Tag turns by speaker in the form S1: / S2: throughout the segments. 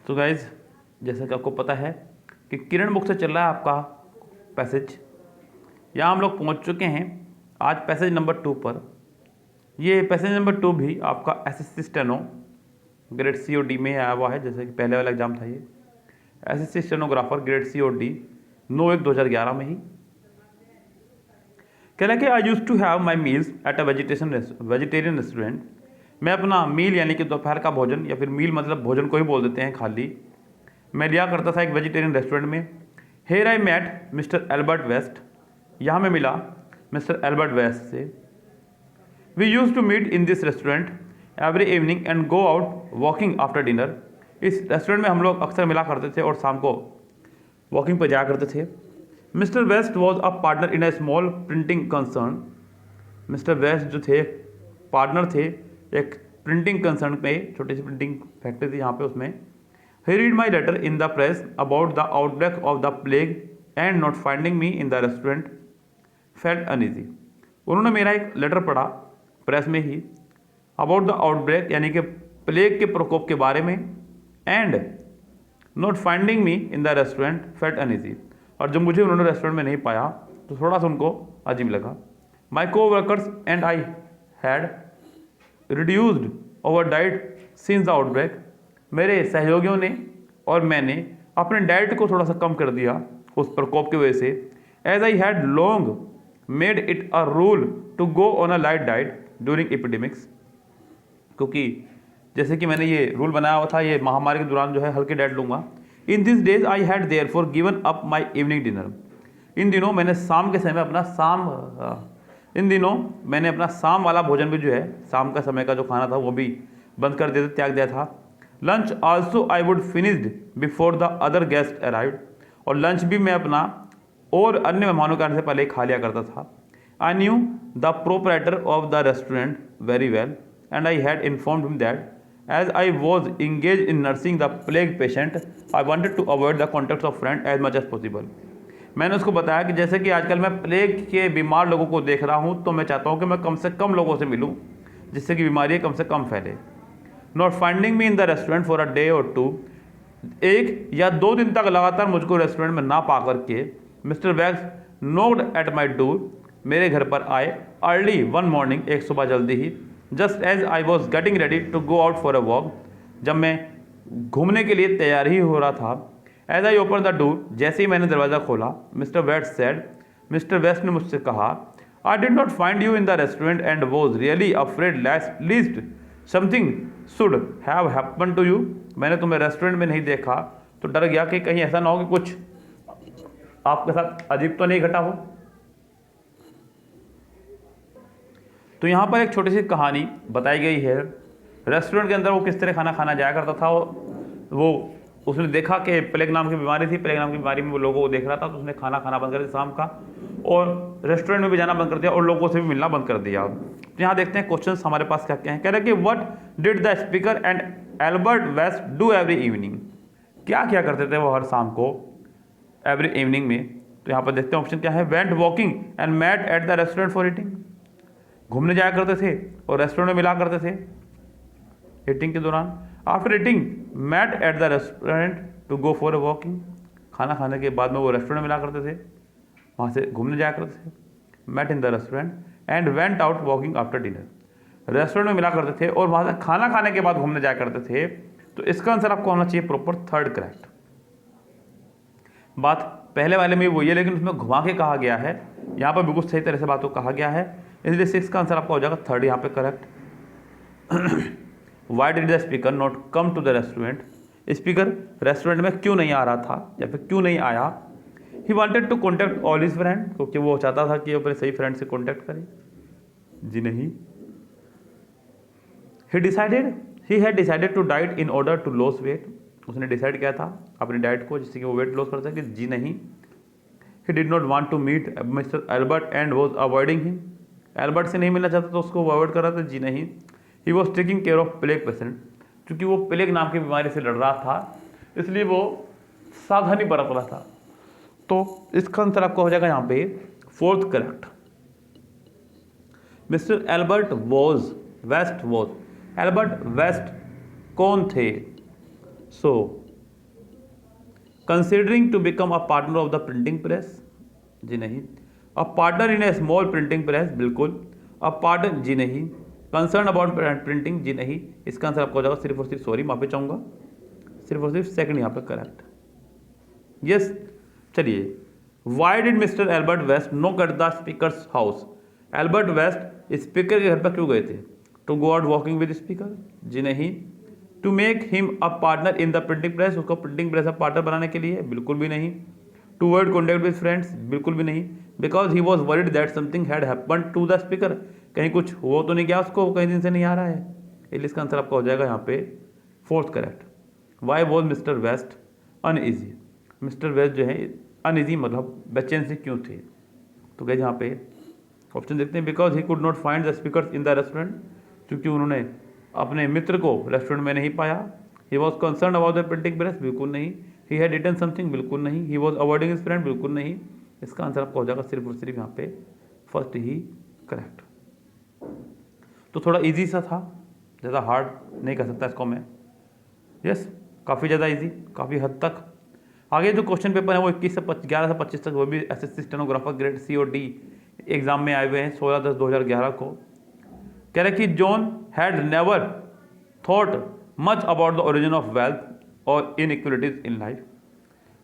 S1: तो गाइज, जैसा कि आपको पता है कि किरण बुक से चल रहा है आपका पैसेज। यहाँ हम लोग पहुँच चुके हैं आज पैसेज नंबर 2 पर। ये पैसेज नंबर 2 भी आपका एसएससी स्टेनो ग्रेड सी और डी में आया हुआ है, जैसे कि पहले वाला एग्जाम था। ये एसएससी स्टेनोग्राफर ग्रेड सी और डी 9/1/2011 में ही कह रहा है कि I use to have my meals at a vegetarian restaurant. मैं अपना मील यानी कि दोपहर का भोजन, या फिर मील मतलब भोजन को ही बोल देते हैं खाली, मैं लिया करता था एक वेजिटेरियन रेस्टोरेंट में। Here I met mister Albert West. यहाँ मैं मिला मिस्टर एल्बर्ट वेस्ट से। We use to meet in this restaurant every evening and go out walking after dinner. इस रेस्टोरेंट में हम लोग अक्सर मिला करते थे और शाम को वॉकिंग पर जाया करते थे। Mister West was a partner in a small printing concern. Mister West जो थे पार्टनर थे एक प्रिंटिंग कंसर्न में, छोटी सी प्रिंटिंग फैक्ट्री थी यहाँ पे, उसमें। He read my letter in the press about the outbreak of the plague and not finding me in the restaurant felt uneasy. उन्होंने मेरा एक लेटर पढ़ा प्रेस में ही अबाउट द आउटब्रेक यानी कि प्लेग के प्रकोप के बारे में, and not finding me in the restaurant felt uneasy, और जब मुझे उन्होंने रेस्टोरेंट में नहीं पाया तो थोड़ा सा उनको अजीब लगा। माई को workers and I had reduced over diet since the outbreak. मेरे सहयोगियों ने और मैंने अपने डाइट को थोड़ा सा कम कर दिया उस प्रकोप की वजह से। As I had long made it a rule to go on a light diet during epidemics. क्योंकि जैसे कि मैंने ये रूल बनाया हुआ था, ये महामारी के दौरान जो है हल्की डाइट लूँगा। In this days I had therefore given up my evening dinner. इन दिनों मैंने शाम के समय अपना शाम वाला भोजन भी जो है, शाम का समय का जो खाना था वो भी बंद कर दिया, त्याग दिया था। Lunch also I would finished before the other guest arrived. और लंच भी मैं अपना और अन्य मेहमानों के आने से पहले ही खा लिया करता था। I knew the proprietor of the restaurant very well and I had informed him that as I was engage in nursing the plague patient I wanted to avoid the contact of friend as much as possible. मैंने उसको बताया कि जैसे कि आजकल मैं plague के बीमार लोगों को देख रहा हूँ, तो मैं चाहता हूँ कि मैं कम से कम लोगों से मिलूँ जिससे कि बीमारी कम से कम फैले। Not finding me in the restaurant for a day और टू। 1 या 2 दिन तक लगातार मुझको रेस्टोरेंट में ना पा करके मिस्टर वैक्स नोक्ड एट माई डोर। मेरे घर पर आए अर्ली वन मॉर्निंग, एक सुबह जल्दी ही। Just as I was getting ready to go out for a walk. जब मैं घूमने के लिए तैयार ही हो रहा था। As I open the door, जैसे ही मैंने दरवाज़ा खोला, mister West said, mister West ने मुझसे कहा, I did not find you in the restaurant and was really afraid lest something should have happen to you. मैंने तुम्हें रेस्टोरेंट में नहीं देखा तो डर गया कि कहीं ऐसा ना हो कि कुछ आपके साथ अजीब तो नहीं घटा हो। तो यहाँ पर एक छोटी सी कहानी बताई गई है। रेस्टोरेंट के अंदर वो किस तरह खाना खाना जाया करता था। वो उसने देखा कि प्लेग नाम की बीमारी थी, प्लेग नाम की बीमारी में वो लोगों को देख रहा था, तो उसने खाना खाना बंद कर दिया शाम का, और रेस्टोरेंट में भी जाना बंद कर दिया और लोगों से भी मिलना बंद कर दिया। तो यहाँ देखते हैं क्वेश्चंस हमारे पास क्या क्या हैं। कह रहे हैं कि what did the speaker and Albert West do every evening. क्या क्या करते थे वो हर शाम को एवरी इवनिंग में। तो यहाँ पर देखते हैं ऑप्शन क्या है। Went walking and met at the restaurant for eating. घूमने जाया करते थे और रेस्टोरेंट में मिला करते थे ईटिंग के दौरान। After eating met at the restaurant to go for a walking. खाना खाने के बाद में वो रेस्टोरेंट में मिला करते थे, वहाँ से घूमने जाया करते थे। Met in the restaurant and went out walking after dinner. Restaurant में मिला करते थे और वहाँ से खाना खाने के बाद घूमने जाया करते थे। तो इसका आंसर आपको होना चाहिए प्रॉपर थर्ड करेक्ट। बात पहले वाले में वही है, लेकिन उसमें घुमा के कहा गया है, यहाँ पर बिल्कुल सही तरह से बात को कहा गया है, इसलिए 6 का आंसर आपका हो जाएगा थर्ड यहाँ पे correct. Why did the speaker not come to the restaurant. स्पीकर रेस्टोरेंट में क्यों नहीं आ रहा था या फिर क्यों नहीं आया। He wanted to contact all his friend, क्योंकि वो चाहता था कि अपने सही फ्रेंड से कॉन्टैक्ट करे। जी नहीं। He had decided to diet in order to loss weight. उसने डिसाइड किया था अपनी डाइट को जिससे कि वो वेट लॉस कर सके। जी नहीं। He did not want to meet mister Albert and was avoiding him. Albert से नहीं मिलना चाहता तो उसको अवॉइड कर रहा था। जी नहीं। He was taking care of plague patient. क्योंकि वो प्लेग नाम की बीमारी से लड़ रहा था, इसलिए वो सावधानी बरत रहा था। तो इसका आंसर आपका हो जाएगा यहाँ पे fourth correct. Mister Albert West was. Albert West कौन थे। So considering to become a partner of the printing press, जी नहीं। A partner in a small printing press, बिल्कुल। अ पार्टनर, जी नहीं। कंसर्न अबाउट प्रिंटिंग, जी नहीं। इसका आंसर आपको हो जाएगा सिर्फ और सिर्फ, सॉरी माफी चाहूँगा, सिर्फ और सिर्फ सेकंड यहाँ पे करेक्ट। यस, चलिए। Why did mister Albert West knock at the speaker's house? Albert West speaker के घर पर क्यों गए थे? To go out walking with speaker, जी नहीं। To make him a partner in the printing press, उसको प्रिंटिंग प्रेस का पार्टनर बनाने के लिए, बिल्कुल भी नहीं। To word contact with friends, बिल्कुल भी नहीं। Because he was worried that something had happen to the speaker, कहीं कुछ हो तो नहीं गया उसको, कहीं दिन से नहीं आ रहा है, इसलिए इसका आंसर आपका हो जाएगा यहाँ पे fourth correct. Why was mister West uneasy? Mister West जो है अनईजी मतलब बेचैन से क्यों थे? तो गए यहाँ पे ऑप्शन देखते हैं। Because he could not find the speaker in the restaurant, क्योंकि उन्होंने अपने मित्र को रेस्टोरेंट में नहीं पाया। He was concern about the printing press, बिल्कुल नहीं। ही हैड रिटन समथिंग, बिल्कुल नहीं। He was avoiding his friend, बिल्कुल नहीं। इसका आंसर आपका हो जाएगा सिर्फ और सिर्फ यहाँ पे फर्स्ट ही करेक्ट। तो थोड़ा इजी सा था, ज़्यादा हार्ड नहीं कर सकता इसको मैं। यस, काफ़ी ज़्यादा इजी, काफ़ी हद तक। आगे जो क्वेश्चन पेपर है वो 11 से 25 तक, वो भी एसएससी स्टेनोग्राफर ग्रेड सी और डी एग्जाम में आए हुए हैं 16/10/2011 को। कह रहे कि John had never thought much about the origin of wealth और inequalities in life.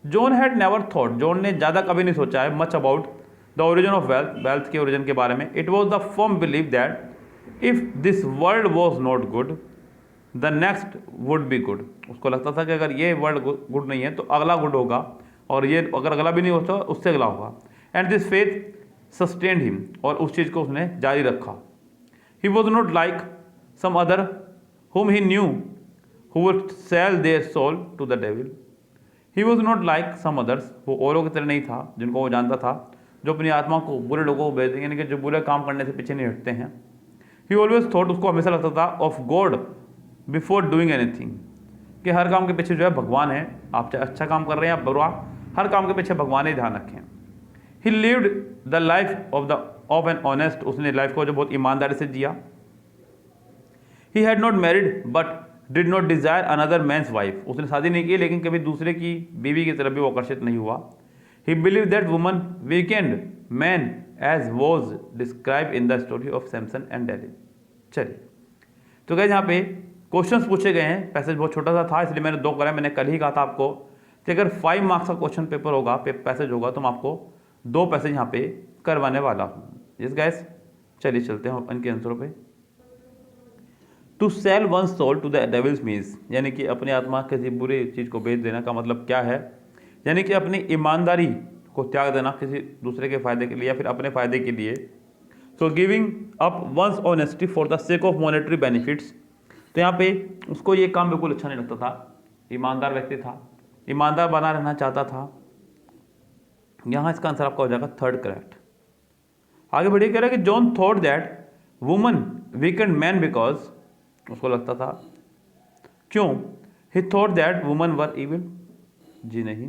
S1: John had never thought, John ने ज़्यादा कभी नहीं सोचा है much about the origin of wealth, wealth के ओरिजिन के बारे में। It was the firm believe that if this world was not good the next would be good. उसको लगता था कि अगर ये वर्ल्ड गुड नहीं है तो अगला गुड होगा, और ये अगर अगला भी नहीं होता उससे अगला होगा। And this faith sustained him, और उस चीज़ को उसने जारी रखा। He was not like some other whom he knew who would sell their soul to the devil. He was not like some others, वो औरों की तरह नहीं था जिनको वो जानता था, जो अपनी आत्मा को बुरे लोगों को बेच देंगे, यानी कि जो बुरे काम करने से पीछे नहीं हटते हैं। He always thought, उसको हमेशा लगता था of God before doing anything, कि हर काम के पीछे जो है भगवान है। आप चाहे अच्छा काम कर रहे हैं या बुरा, हर काम के पीछे भगवान ही ध्यान रखें। He lived the life of an honest, उसने लाइफ को जो बहुत ईमानदारी से जिया। He had not married but did not desire another man's wife, उसने शादी नहीं की लेकिन कभी दूसरे की बीवी की तरफ भी वो आकर्षित नहीं हुआ। He believed that woman weakened man as was described in the story of Samson and Delilah। चलिए, तो गाइस यहाँ पे क्वेश्चंस पूछे गए हैं, पैसेज बहुत छोटा सा था इसलिए मैंने 2 करा। मैंने कल ही कहा था आपको कि अगर 5 मार्क्स का क्वेश्चन पेपर होगा, पैसेज होगा, तो मैं आपको 2 पैसेज यहाँ पे करवाने वाला हूँ। यस गाइस, चलिए चलते हैं इनके आंसरों पे। To sell one soul to the devils means, यानी कि अपनी आत्मा किसी बुरी चीज़ को बेच देना का मतलब क्या है? यानी कि अपनी ईमानदारी को त्याग देना किसी दूसरे के फायदे के लिए या फिर अपने फायदे के लिए। So giving up one's honesty for the sake of monetary benefits, तो यहाँ पे उसको ये काम बिल्कुल अच्छा नहीं लगता था। ईमानदार व्यक्ति था, ईमानदार बना रहना चाहता था। यहाँ इसका आंसर आपका हो जाएगा थर्ड करेक्ट। आगे बढ़िए, कह रहा है कि John thought that woman weakened man because, उसको लगता था क्यों? He thought that woman were evil, जी नहीं।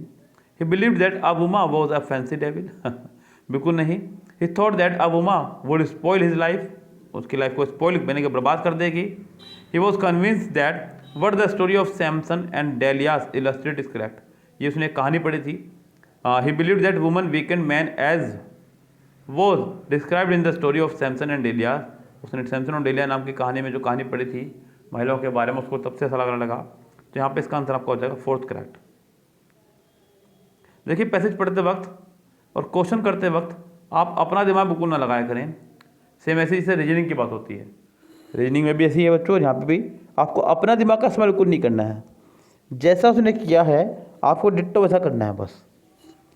S1: He believe that a woman was a fancy devil, बिल्कुल नहीं। He thought that a woman would spoil his life, उसकी life को स्पॉइल बने के बर्बाद कर देगी। He was convince that what the story of Samson and Delilah's illustrate is correct, ये उसने कहानी पढ़ी थी। He believe that woman weakened man as was described in the story of Samson and Delilah's, उसने सैमसन और dahlia नाम की कहानी में जो कहानी पढ़ी थी महिलाओं के बारे में, उसको तब से ऐसा लगने लगा। तो यहाँ पे इसका आंसर आपका हो जाएगा फोर्थ करेक्ट। देखिए, पैसेज पढ़ते वक्त और क्वेश्चन करते वक्त आप अपना दिमाग बिल्कुल ना लगाया करें। सेम ऐसे ही रीजनिंग की बात होती है, रीजनिंग में भी ऐसी है बच्चों, यहाँ पे भी आपको अपना दिमाग का इस्तेमाल बिल्कुल नहीं करना है। जैसा उसने किया है आपको डिट्टो वैसा करना है बस।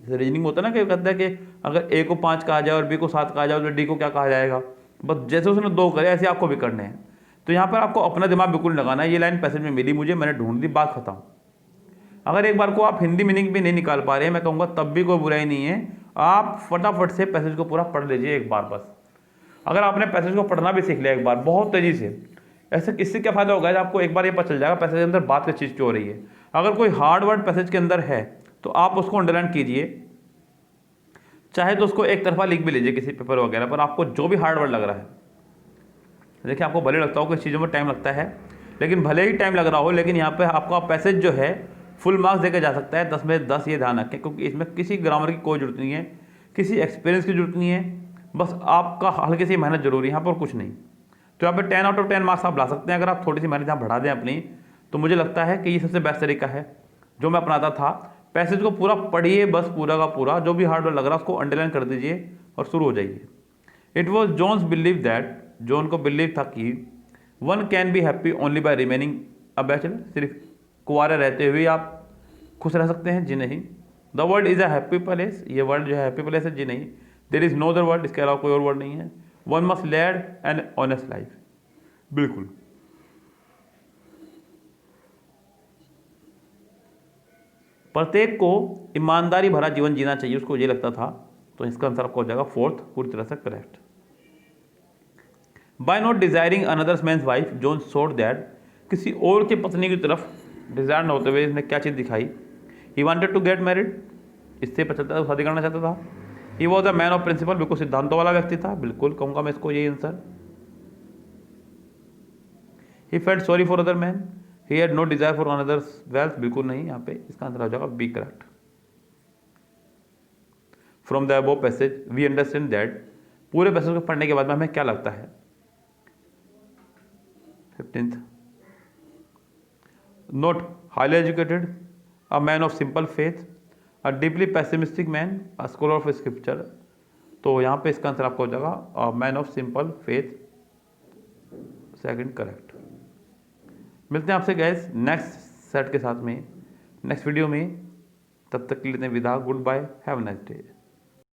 S1: जैसे रीजनिंग होता है ना कि कहता है कि अगर ए को 5 कहा जाए और बी को 7 कहा जाए तो डी को क्या कहा जाएगा, बस जैसे उसने 2 करे ऐसे आपको भी करने हैं। तो यहाँ पर आपको अपना दिमाग बिल्कुल लगाना है। ये लाइन पैसेज में मिली मुझे, मैंने ढूंढ दी, बात खत्म। अगर एक बार को आप हिंदी मीनिंग भी नहीं निकाल पा रहे हैं, मैं कहूँगा तब भी कोई बुराई नहीं है, आप फटाफट से पैसेज को पूरा पढ़ लीजिए एक बार बस। अगर आपने पैसेज को पढ़ना भी सीख लिया एक बार बहुत तेज़ी से, ऐसे इससे क्या फ़ायदा होगा? आपको एक बार ये पता चल जाएगा पैसेज के अंदर बात किस चीज़ की हो रही है। अगर कोई हार्ड वर्ड पैसेज के अंदर है तो आप उसको अंडरलाइन कीजिए, चाहे तो उसको एक तरफा लिख भी लीजिए किसी पेपर वगैरह पर। आपको जो भी हार्ड वर्ड लग रहा है, देखिए आपको भले लगता हो कि चीज़ों में टाइम लगता है, लेकिन भले ही टाइम लग रहा हो, लेकिन यहाँ पे आपका पैसेज जो है फुल मार्क्स देकर जा सकता है 10 में 10, ये ध्यान रखें, क्योंकि इसमें किसी ग्रामर की कोई जरूरत नहीं है, किसी एक्सपीरियंस की जरूरत नहीं है, बस आपका हल्की सी मेहनत जरूरी है यहाँ पर, कुछ नहीं। तो यहाँ पे 10 आउट ऑफ 10 मार्क्स आप ला सकते हैं अगर आप थोड़ी सी मेहनत यहाँ बढ़ा दें अपनी। तो मुझे लगता है कि ये सबसे बेस्ट तरीका है जो मैं अपनाता था। पैसेज को पूरा पढ़िए, बस पूरा का पूरा, जो भी हार्ड लग रहा है उसको अंडरलाइन कर दीजिए और शुरू हो जाइए। It was John's believe that, John को बिलीव था कि one can be happy only by remaining a bachelor, सिर्फ कुंवारे रहते हुए आप खुश रह सकते हैं, जी नहीं। The world is a happy place, ये वर्ल्ड जो है हैप्पी प्लेस है, जी नहीं। There is no other world, इसके अलावा कोई और वर्ल्ड नहीं है। One must lead an honest life, बिल्कुल। प्रत्येक को ईमानदारी भरा जीवन जीना चाहिए, उसको ये लगता था। तो इसका आंसर आपको हो जाएगा फोर्थ, पूरी तरह से correct. By not desiring another's man's wife John showed that, किसी और की पत्नी की तरफ डिजायर न होते हुए इसने क्या चीज़ दिखाई? He wanted to get married, इससे पता चलता है शादी करना चाहता था। He was a man of principle, बिल्कुल सिद्धांतों वाला व्यक्ति था, बिल्कुल कहूँगा मैं इसको यही answer. He felt sorry for other man, he had no desire for another's wealth, बिल्कुल नहीं, यहाँ पे इसका आंसर हो जाएगा B correct. From the above passage we understand that, पूरे पैसेज को पढ़ने के बाद में हमें क्या लगता है? 15th, not highly educated, a man of simple faith, a deeply pessimistic man, a scholar of scripture. तो यहाँ पे इसका आंसर आपको हो जाएगा अ man of simple faith, second correct. मिलते हैं आपसे गैस नेक्स्ट सेट के साथ में, नेक्स्ट वीडियो में। तब तक के लिए विदा, goodbye, have a nice day.